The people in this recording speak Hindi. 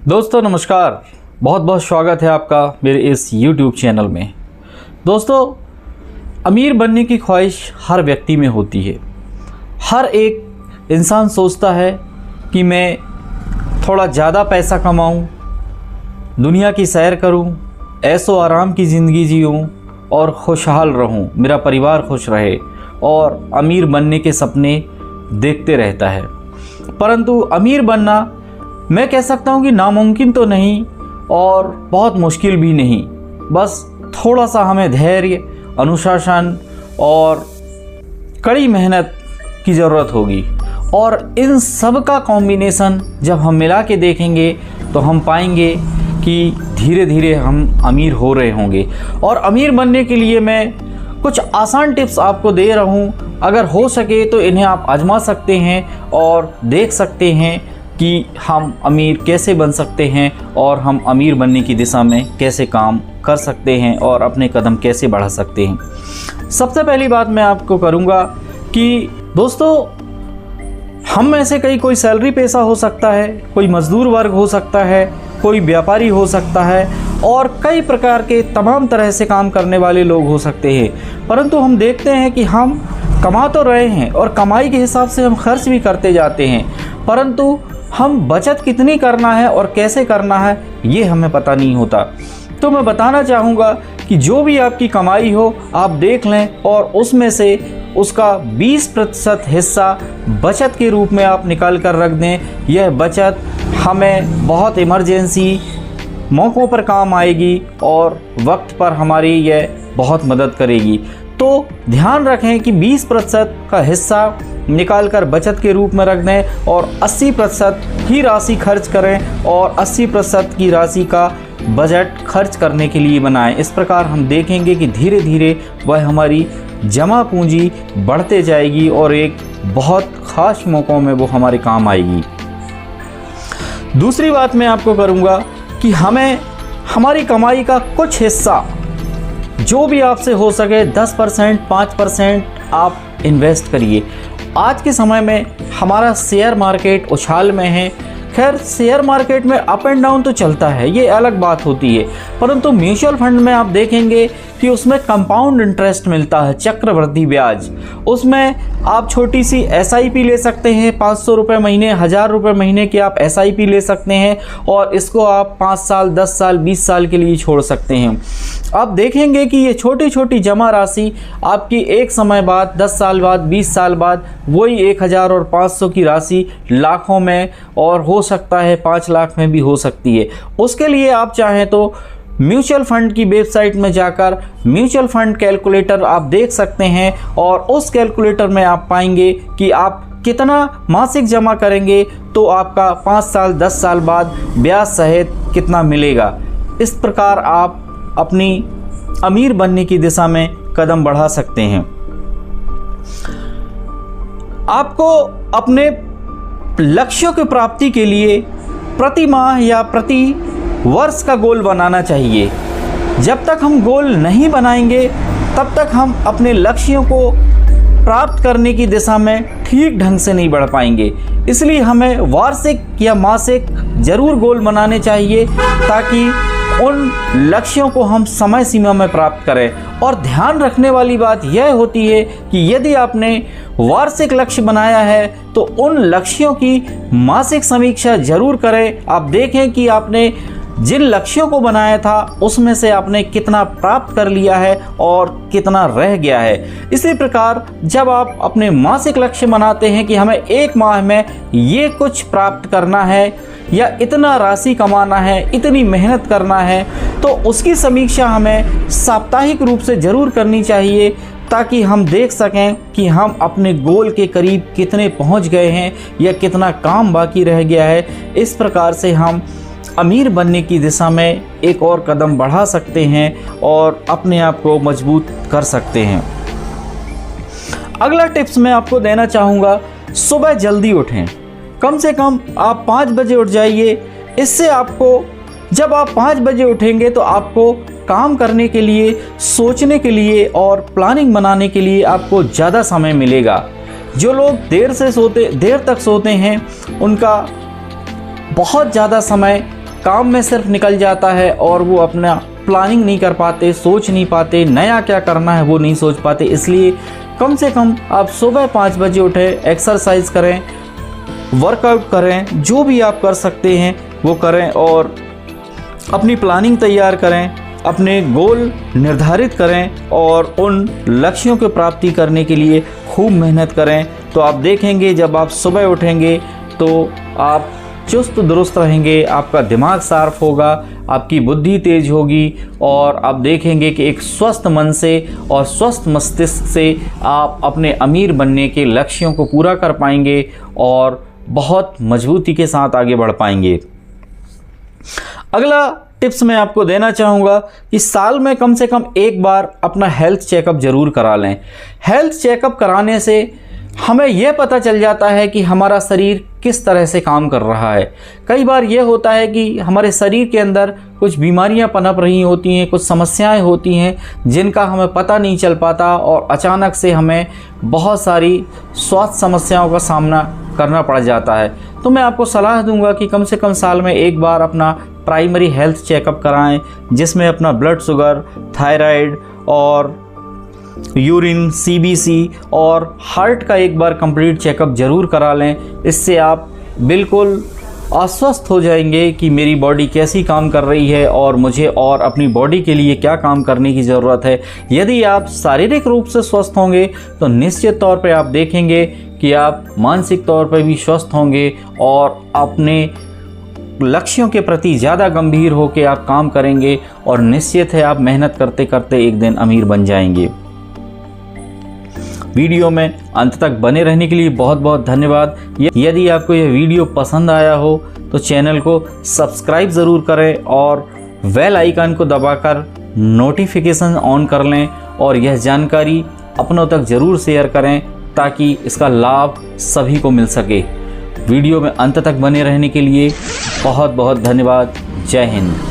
दोस्तों नमस्कार, बहुत बहुत स्वागत है आपका मेरे इस YouTube चैनल में। दोस्तों, अमीर बनने की ख्वाहिश हर व्यक्ति में होती है। हर एक इंसान सोचता है कि मैं थोड़ा ज़्यादा पैसा कमाऊं, दुनिया की सैर करूं, ऐशो आराम की ज़िंदगी जीऊं और खुशहाल रहूं, मेरा परिवार खुश रहे और अमीर बनने के सपने देखते रहता है। परंतु अमीर बनना मैं कह सकता हूँ कि नामुमकिन तो नहीं और बहुत मुश्किल भी नहीं। बस थोड़ा सा हमें धैर्य, अनुशासन और कड़ी मेहनत की ज़रूरत होगी और इन सब का कॉम्बिनेशन जब हम मिला के देखेंगे तो हम पाएंगे कि धीरे धीरे हम अमीर हो रहे होंगे। और अमीर बनने के लिए मैं कुछ आसान टिप्स आपको दे रहा हूँ। अगर हो सके तो इन्हें आप आजमा सकते हैं और देख सकते हैं कि हम अमीर कैसे बन सकते हैं और हम अमीर बनने की दिशा में कैसे काम कर सकते हैं और अपने कदम कैसे बढ़ा सकते हैं। सबसे पहली बात मैं आपको करूँगा कि दोस्तों, हम में से कोई सैलरी पेशा हो सकता है, कोई मज़दूर वर्ग हो सकता है, कोई व्यापारी हो सकता है और कई प्रकार के तमाम तरह से काम करने वाले लोग हो सकते हैं। परंतु हम देखते हैं कि हम कमा तो रहे हैं और कमाई के हिसाब से हम खर्च भी करते जाते हैं, परंतु हम बचत कितनी करना है और कैसे करना है ये हमें पता नहीं होता। तो मैं बताना चाहूँगा कि जो भी आपकी कमाई हो आप देख लें और उसमें से उसका 20% हिस्सा बचत के रूप में आप निकाल कर रख दें। यह बचत हमें बहुत इमरजेंसी मौक़ों पर काम आएगी और वक्त पर हमारी यह बहुत मदद करेगी। तो ध्यान रखें कि 20% का हिस्सा निकाल कर बचत के रूप में रख दें और 80% ही राशि खर्च करें और 80% की राशि का बजट खर्च करने के लिए बनाएं। इस प्रकार हम देखेंगे कि धीरे धीरे वह हमारी जमा पूंजी बढ़ते जाएगी और एक बहुत ख़ास मौक़ों में वो हमारे काम आएगी। दूसरी बात मैं आपको करूँगा कि हमें हमारी कमाई का कुछ हिस्सा जो भी आपसे हो सके 10%, 5% आप इन्वेस्ट करिए। आज के समय में हमारा शेयर मार्केट उछाल में है। खैर, शेयर मार्केट में अप एंड डाउन तो चलता है, ये अलग बात होती है, परंतु म्यूचुअल फंड में आप देखेंगे कि उसमें कंपाउंड इंटरेस्ट मिलता है, चक्रवृद्धि ब्याज। उसमें आप छोटी सी SIP ले सकते हैं, 500 रुपये महीने, 1000 रुपये महीने की आप SIP ले सकते हैं और इसको आप 5 साल, 10 साल, 20 साल के लिए छोड़ सकते हैं। आप देखेंगे कि ये छोटी छोटी जमा राशि आपकी एक समय बाद, 10 साल बाद, 20 साल बाद वही 1000 और 500 की राशि लाखों में और हो सकता है 5 लाख में भी हो सकती है। उसके लिए आप चाहें तो म्यूचुअल फंड की वेबसाइट में जाकर म्यूचुअल फंड कैलकुलेटर आप देख सकते हैं और उस कैलकुलेटर में आप पाएंगे कि आप कितना मासिक जमा करेंगे तो आपका 5 साल, 10 साल बाद ब्याज सहित कितना मिलेगा। इस प्रकार आप अपनी अमीर बनने की दिशा में कदम बढ़ा सकते हैं। आपको अपने लक्ष्यों की प्राप्ति के लिए प्रति माह या प्रति वर्ष का गोल बनाना चाहिए। जब तक हम गोल नहीं बनाएंगे तब तक हम अपने लक्ष्यों को प्राप्त करने की दिशा में ठीक ढंग से नहीं बढ़ पाएंगे। इसलिए हमें वार्षिक या मासिक ज़रूर गोल बनाने चाहिए ताकि उन लक्ष्यों को हम समय सीमा में प्राप्त करें। और ध्यान रखने वाली बात यह होती है कि यदि आपने वार्षिक लक्ष्य बनाया है तो उन लक्ष्यों की मासिक समीक्षा ज़रूर करें। आप देखें कि आपने जिन लक्ष्यों को बनाया था उसमें से आपने कितना प्राप्त कर लिया है और कितना रह गया है। इसी प्रकार जब आप अपने मासिक लक्ष्य बनाते हैं कि हमें एक माह में ये कुछ प्राप्त करना है या इतना राशि कमाना है, इतनी मेहनत करना है, तो उसकी समीक्षा हमें साप्ताहिक रूप से ज़रूर करनी चाहिए ताकि हम देख सकें कि हम अपने गोल के करीब कितने पहुंच गए हैं या कितना काम बाकी रह गया है। इस प्रकार से हम अमीर बनने की दिशा में एक और कदम बढ़ा सकते हैं और अपने आप को मजबूत कर सकते हैं। अगला टिप्स मैं आपको देना चाहूँगा, सुबह जल्दी उठें। कम से कम आप 5 बजे उठ जाइए। इससे आपको, जब आप 5 बजे उठेंगे तो आपको काम करने के लिए, सोचने के लिए और प्लानिंग बनाने के लिए आपको ज़्यादा समय मिलेगा। जो लोग देर तक सोते हैं उनका बहुत ज़्यादा समय काम में सिर्फ निकल जाता है और वो अपना प्लानिंग नहीं कर पाते, सोच नहीं पाते, नया क्या करना है वो नहीं सोच पाते। इसलिए कम से कम आप सुबह 5 बजे उठें, एक्सरसाइज करें, वर्कआउट करें, जो भी आप कर सकते हैं वो करें और अपनी प्लानिंग तैयार करें, अपने गोल निर्धारित करें और उन लक्ष्यों की प्राप्ति करने के लिए खूब मेहनत करें। तो आप देखेंगे जब आप सुबह उठेंगे तो आप चुस्त दुरुस्त रहेंगे, आपका दिमाग साफ होगा, आपकी बुद्धि तेज होगी और आप देखेंगे कि एक स्वस्थ मन से और स्वस्थ मस्तिष्क से आप अपने अमीर बनने के लक्ष्यों को पूरा कर पाएंगे और बहुत मजबूती के साथ आगे बढ़ पाएंगे। अगला टिप्स मैं आपको देना चाहूँगा कि साल में कम से कम एक बार अपना हेल्थ चेकअप ज़रूर करा लें। हेल्थ चेकअप कराने से हमें यह पता चल जाता है कि हमारा शरीर किस तरह से काम कर रहा है। कई बार यह होता है कि हमारे शरीर के अंदर कुछ बीमारियां पनप रही होती हैं, कुछ समस्याएं होती हैं जिनका हमें पता नहीं चल पाता और अचानक से हमें बहुत सारी स्वास्थ्य समस्याओं का सामना करना पड़ जाता है। तो मैं आपको सलाह दूंगा कि कम से कम साल में एक बार अपना प्राइमरी हेल्थ चेकअप कराएं, जिसमें अपना ब्लड शुगर, थायराइड और यूरिन, सीबीसी और हार्ट का एक बार कंप्लीट चेकअप ज़रूर करा लें। इससे आप बिल्कुल आश्वस्त हो जाएंगे कि मेरी बॉडी कैसी काम कर रही है और मुझे और अपनी बॉडी के लिए क्या काम करने की ज़रूरत है। यदि आप शारीरिक रूप से स्वस्थ होंगे तो निश्चित तौर पे आप देखेंगे कि आप मानसिक तौर पर भी स्वस्थ होंगे और अपने लक्ष्यों के प्रति ज़्यादा गंभीर होकर आप काम करेंगे और निश्चित है आप मेहनत करते करते एक दिन अमीर बन जाएंगे। वीडियो में अंत तक बने रहने के लिए बहुत बहुत धन्यवाद। यदि आपको यह वीडियो पसंद आया हो तो चैनल को सब्सक्राइब ज़रूर करें और बेल आइकन को दबाकर नोटिफिकेशन ऑन कर लें और यह जानकारी अपनों तक ज़रूर शेयर करें ताकि इसका लाभ सभी को मिल सके। वीडियो में अंत तक बने रहने के लिए बहुत बहुत धन्यवाद। जय हिंद।